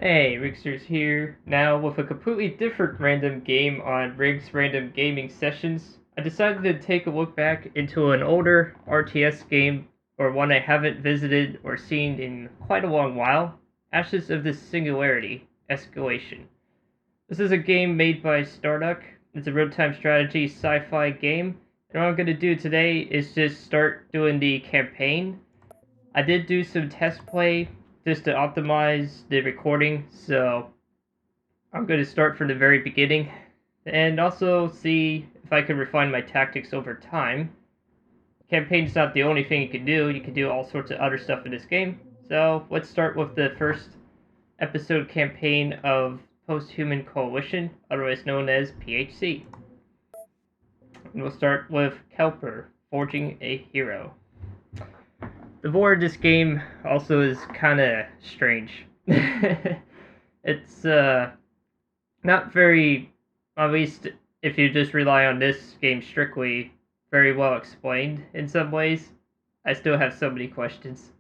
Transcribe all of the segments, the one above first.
Hey, Rigsters here, now with a completely different random game on Rig's Random Gaming Sessions. I decided to take a look back into an older RTS game, or one I haven't visited or seen in quite a long while, Ashes of the Singularity, Escalation. This is a game made by Starduck. It's a real-time strategy sci-fi game, and what I'm going to do today is just start doing the campaign. I did do some test play just to optimize the recording, so I'm going to start from the very beginning and also see if I can refine my tactics over time. Campaign's not the only thing you can do all sorts of other stuff in this game. So let's start with the first episode campaign of Post-Human Coalition, otherwise known as PHC. And we'll start with Kelper, Forging a Hero. The lore of this game also is kind of strange. It's not very, at least if you just rely on this game strictly, very well explained in some ways. I still have so many questions.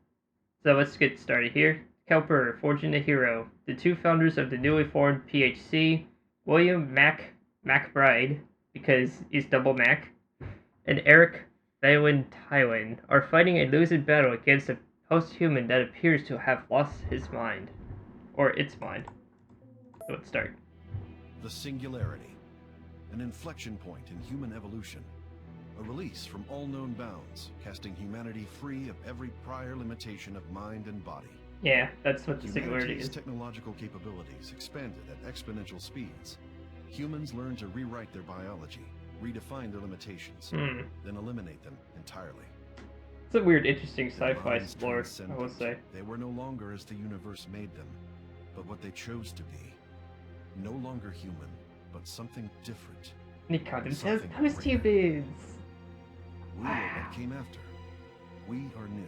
So let's get started here. Kelper, Forging a Hero, the two founders of the newly formed PHC, William McBride, because he's double Mac, and Eric Thailand Thailand are fighting a losing battle against a post-human that appears to have lost his mind. Or its mind. So let's start. The Singularity, an inflection point in human evolution. A release from all known bounds, casting humanity free of every prior limitation of mind and body. Yeah, that's what the Singularity Humanity's is. technological capabilities expanded at exponential speeds. Humans learn to rewrite their biology, redefine their limitations, then eliminate them entirely. It's a weird, interesting Their sci-fi minds lore, I transcended. will say. They were no longer as the universe made them, but what they chose to be. No longer human, but something different. And he called Something himself greater. post-humans. We are what came after. We are new.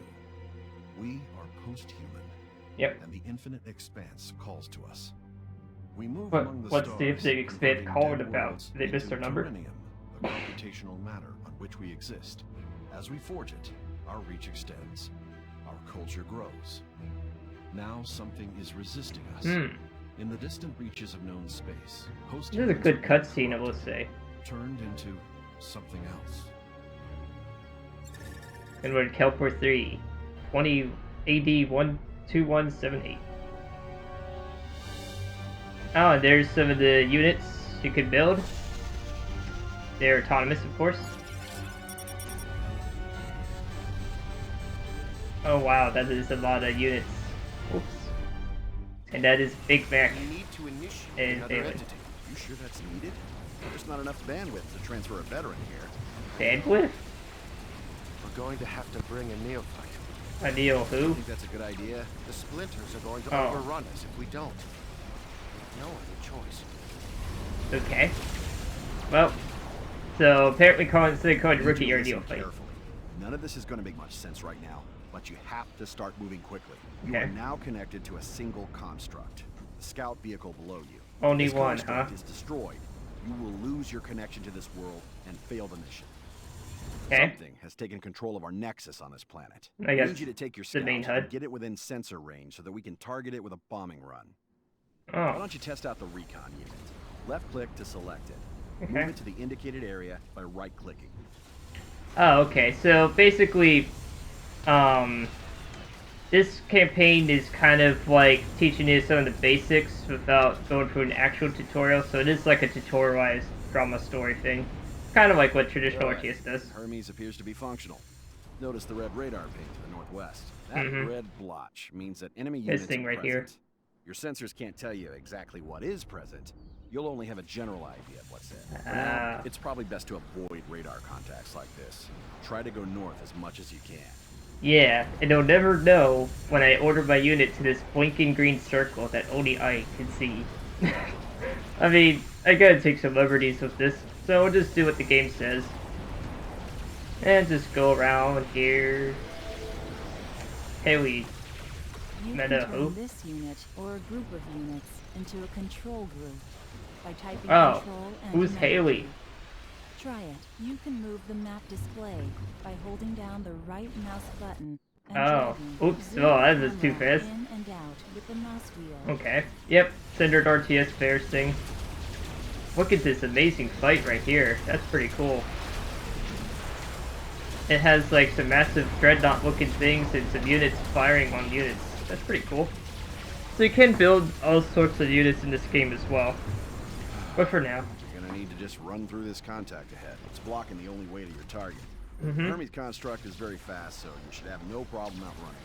We are post-human. Yep. And the infinite expanse calls to us. We move But among the what's stars, the infinite expanse converting called dead about? worlds Did they miss into their number? terrenium, the computational matter on which we exist. As we forge it, our reach extends. Our culture grows. Now something is resisting us. In the distant reaches of known space, This is a good cutscene, I will say. turned into something else. And we're in Kelper 3, 20 AD 12178. Oh, and there's some of the units you could build. They're autonomous, of course. Oh wow, that is a lot of units. Oops. And that is Big Mac. We need to initiate And another Phelan. entity. You sure that's needed? There's not enough bandwidth to transfer a veteran here. Bandwidth? We're going to have to bring a neophyte. A Neo I who? think that's a good idea. The splinters are going to Oh. overrun us if we don't. No other choice. Okay. Well, so apparently instead of calling You need Rookie to or listen Neophyte. carefully. None of this is going to make much sense right now, but you have to start moving quickly. You Okay. are now connected to a single construct. The scout vehicle below you. Only If this one, construct huh? is destroyed, you will lose your connection to this world and fail the mission. Okay. Something has taken control of our nexus on this planet. I guess need you to take your the main scout HUD. and get it within sensor range so that we can target it with a bombing run. Why Oh, don't you test out the recon unit? Left click to select it. Okay. Move it to the indicated area by right clicking. oh, okay. So basically, this campaign is kind of like teaching you some of the basics without going through an actual tutorial. So it is like a tutorialized drama story thing, kind of like what traditional Right. RTS does. Hermes appears to be functional. Notice the red radar ping to the northwest. That red blotch means that enemy units thing are right here. present. Your sensors can't tell you exactly what is present. You'll only have a general idea of what's there. For now, it's probably best to avoid radar contacts like this. Try to go north as much as you can. Yeah, and they'll never know when I order my unit to this blinking green circle that only I can see. I mean, I gotta take some liberties with this, so I'll just do what the game says. And just go around here. Haley. You Meta can who? turn this unit or a group of units into a control group by typing Oh, control and who's command Haley? key. Try it. You can move the map display by holding down the right mouse button and Oh. dragging. Oops. Zoom Oh, the that was too camera fast. in and out with the mouse wheel. Okay. Yep. Standard RTS bears thing. Look at this amazing fight right here. That's pretty cool. It has like some massive dreadnought looking things and some units firing on units. That's pretty cool. So you can build all sorts of units in this game as well. But for now. You're gonna need to just run through this contact ahead. It's blocking the only way to your target. Hermes construct is very fast, so you should have no problem outrunning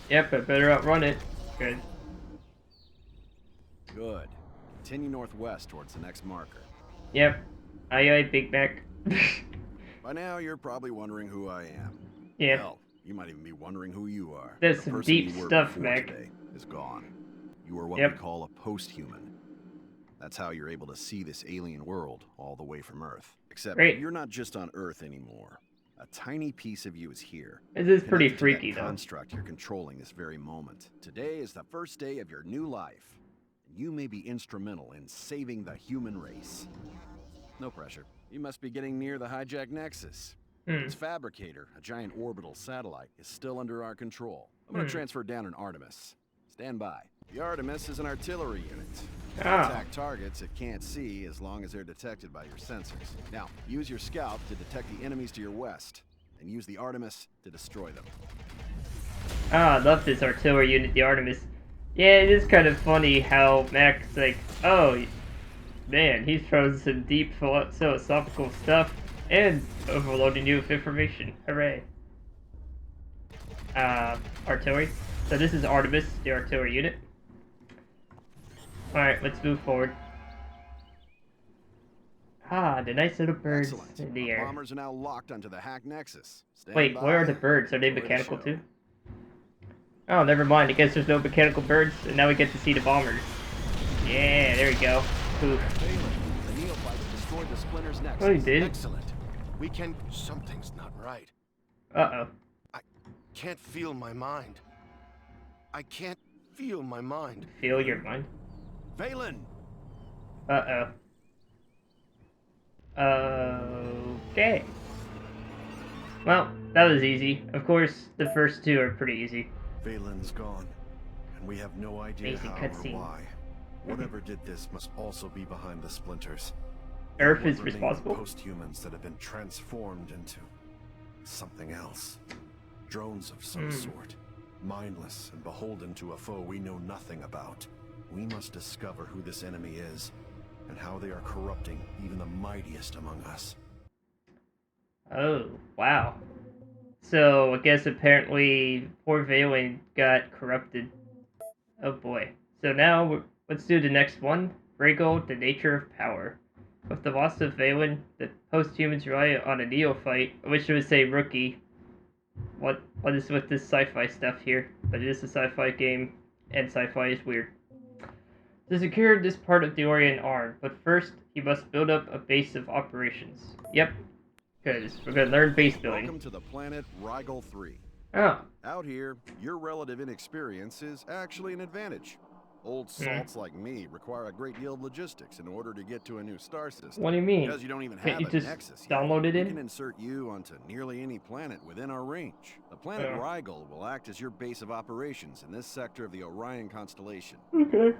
it. Yep, I better outrun it. Good. Good. Continue northwest towards the next marker. Yep. Aye aye, Big Mac. By now, you're probably wondering who I am. Yeah. Hell, you might even be wondering who you are. That's The some person deep you were stuff, before Mac. today is gone. You are what Yep. we call a post-human. That's how you're able to see this alien world all the way from Earth. Except Great. you're not just on Earth anymore. A tiny piece of you is here. This is pretty connected to that freaky, though. construct you're controlling this very moment. Today is the first day of your new life. You may be instrumental in saving the human race. No pressure. You must be getting near the hijacked Nexus. Its fabricator, a giant orbital satellite, is still under our control. I'm going to transfer down an Artemis. Stand by. The Artemis is an artillery unit. Attack targets it can't see as long as they're detected by your sensors. Now, use your scout to detect the enemies to your west, and use the Artemis to destroy them. Ah, I love this artillery unit, the Artemis. Yeah, it is kind of funny how Mac's like, oh, man, he's thrown some deep philosophical stuff and overloading you with information. Hooray. Artillery. So this is Artemis, the artillery unit. Alright, let's move forward. Ah, the nice little birds Excellent. in the Our air. bombers are now locked onto the hacked Nexus. Stand Wait, by. where are the birds? Are they Enjoy the mechanical show. too? Oh, never mind. I guess there's no mechanical birds, and now we get to see the bombers. Yeah, there we go. Oof. Phelan, the neophytes destroyed the Splinter's Nexus. Oh, he did? Excellent. We can... Something's not right. Uh-oh. Can't feel my mind. I can't feel my mind. Feel your mind. Phelan! Uh-oh. Okay. Well, that was easy. Of course, the first two are pretty easy. Phelan's gone, and we have no idea Amazing how or cutscene. why. Whatever did this must also be behind the splinters. Earth What is remain responsible? Post-humans that have been transformed into something else. Drones of some sort. Mindless and beholden to a foe we know nothing about. We must discover who this enemy is, and how they are corrupting even the mightiest among us. Oh, wow. So, I guess apparently poor Valen got corrupted. Oh boy. So now, let's do the next one. Regal, the nature of power. With the loss of Valen, the post-humans rely on a neophyte. I wish it would say rookie. What is with this sci-fi stuff here? But it is a sci-fi game, and sci-fi is weird. To secure this part of the Orient Arm, but first, he must build up a base of operations. Yep. Good. We're gonna learn base building. Welcome to the planet Rigel 3. Oh. Out here, your relative inexperience is actually an advantage. Old salts like me require a great deal of logistics in order to get to a new star system. What do you mean? Because you don't even Can't have you a just nexus yet, download it we in? can insert you onto nearly any planet within our range. The planet Oh. Rigel will act as your base of operations in this sector of the Orion constellation. Okay.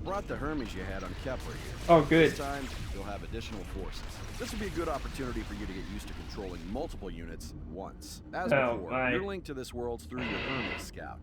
Brought the Hermes you had on Kepler here. Oh, good. This time, you'll have additional forces. This will be a good opportunity for you to get used to controlling multiple units at once. As Oh, before, my. your link to this world's through your Hermes scout.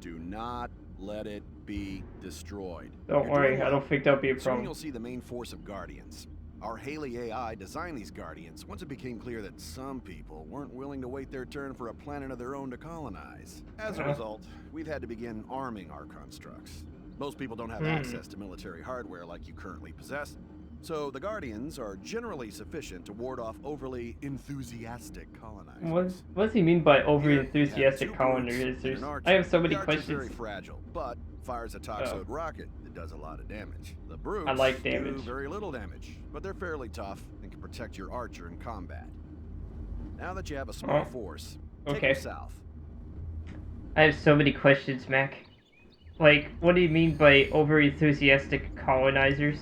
Do not let it be destroyed. Don't You're worry, doing I well. don't think that'll be a Soon problem. you'll see the main force of Guardians. Our Haley AI designed these Guardians once it became clear that some people weren't willing to wait their turn for a planet of their own to colonize. As a result, we've had to begin arming our constructs. Most people don't have access to military hardware like you currently possess, so the Guardians are generally sufficient to ward off overly enthusiastic colonizers. What does he mean by overly Here, you have enthusiastic two brutes colonizers? and an archer. I have so many The archer's questions. very fragile, but fires a toxoid rocket that does a lot of damage. The brutes I like do damage. very little damage, but they're fairly tough and can protect your archer in combat. Now that you have a small force, take Okay. them south. I have so many questions, Mac. Like, what do you mean by over-enthusiastic colonizers?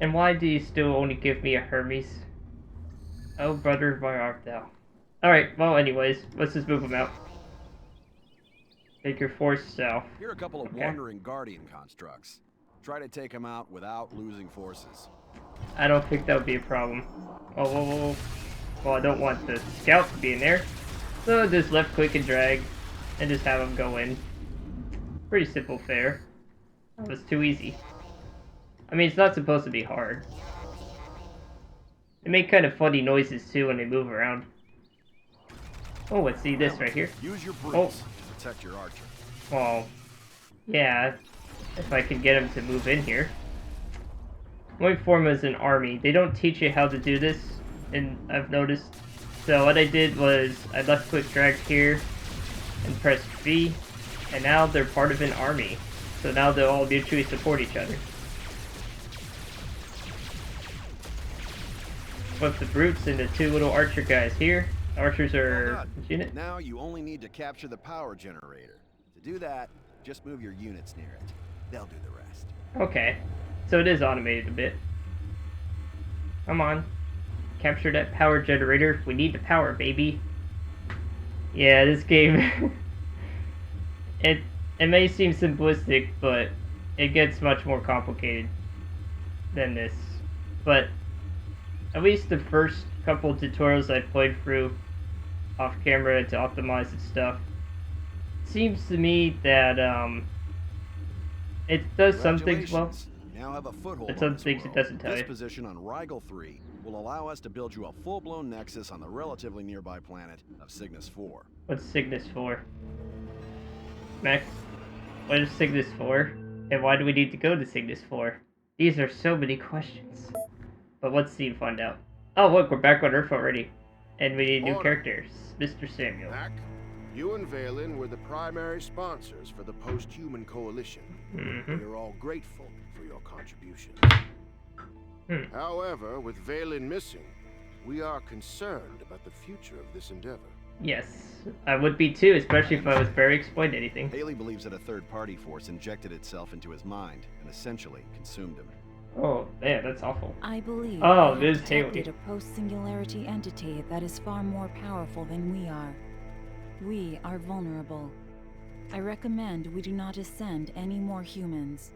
And why do you still only give me a Hermes? Oh, brother, where art thou? Alright, well anyways, let's just move them out. Take your force south. Here are a couple of wandering Guardian constructs. Try to take them out without losing forces. I don't think that would be a problem. Oh, whoa, whoa. Well, I don't want the scout to be in there. So just left click and drag, and just have them go in. Pretty simple fare. That was too easy. I mean, it's not supposed to be hard. They make kind of funny noises too when they move around. Oh, let's see this right here. Use your brutes to protect your archer. Well, yeah, if I can get them to move in here. Only form as an army. They don't teach you how to do this, and I've noticed. So what I did was I left click drag here and pressed V, and now they're part of an army. So now they'll all mutually support each other. With the brutes and the two little archer guys here. Archers are unit. Now you only need to capture the power generator. To do that, just move your units near it. They'll do the rest. Okay, so it is automated a bit. Come on, capture that power generator. We need the power, baby. Yeah, this game. it may seem simplistic, but it gets much more complicated than this. But at least the first couple tutorials I played through off camera to optimize and stuff, seems to me that it does some things well, you now have a foothold but some things it doesn't tell this you. Position on Rigel 3 will allow us to build you a full-blown nexus on the relatively nearby planet of Cygnus 4. What's Cygnus 4? Mac, what is Cygnus 4? And why do we need to go to Cygnus 4? These are so many questions. But let's see and find out. Oh look, we're back on Earth already. And we need new characters. Mr. Samuel. Mac, you and Valen were the primary sponsors for the post-human coalition. We're all grateful for your contributions. However, with Valen missing, we are concerned about the future of this endeavor. Yes, I would be too, especially if I was barely explained anything. Haley believes that a third-party force injected itself into his mind and essentially consumed him. Oh, man, that's awful. I believe oh, we have this Haley. detected a post-singularity entity that is far more powerful than we are. We are vulnerable. I recommend we do not ascend any more humans.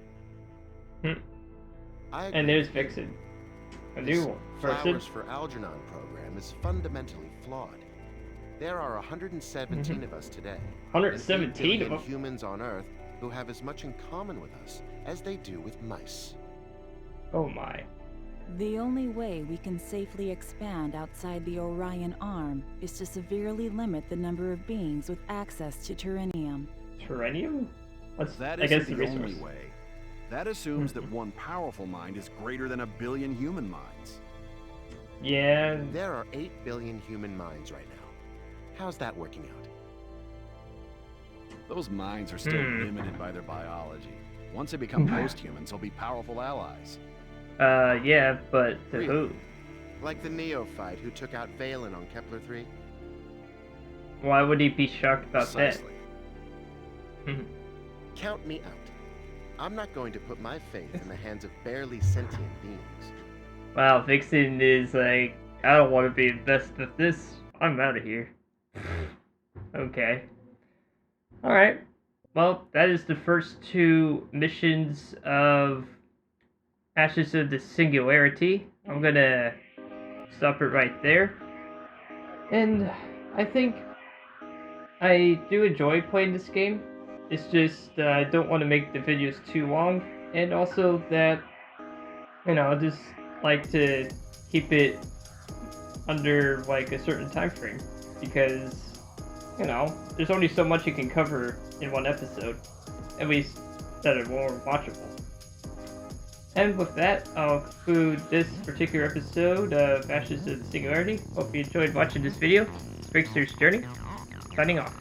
And there's Vixen. A new person. Flowers for Algernon program is fundamentally flawed. There are 117 of us today. 117 of them? Humans on Earth who have as much in common with us as they do with mice. Oh my. The only way we can safely expand outside the Orion Arm is to severely limit the number of beings with access to Terrenium. Terrenium? What's That I guess isn't the the only resource. way. That assumes that one powerful mind is greater than 1 billion human minds. Yeah. There are 8 billion human minds right now. How's that working out? Those minds are still limited by their biology. Once they become post-humans, they'll be powerful allies. Yeah, but to Really? who? Like the neophyte who took out Valen on Kepler 3? Why would he be shocked about Precisely. that? Count me out. I'm not going to put my faith in the hands of barely sentient beings. Wow, Vixen is like, I don't want to be invested with this. I'm out of here. Okay. Alright. Well, that is the first 2 missions of Ashes of the Singularity. I'm gonna stop it right there. And I think I do enjoy playing this game. It's just I don't want to make the videos too long, and also that, you know, I just like to keep it under like a certain time frame, because, you know, there's only so much you can cover in one episode, at least that are more watchable. And with that, I'll conclude this particular episode of Ashes of the Singularity. Hope you enjoyed watching this video. It's Rigsters Journey, signing off.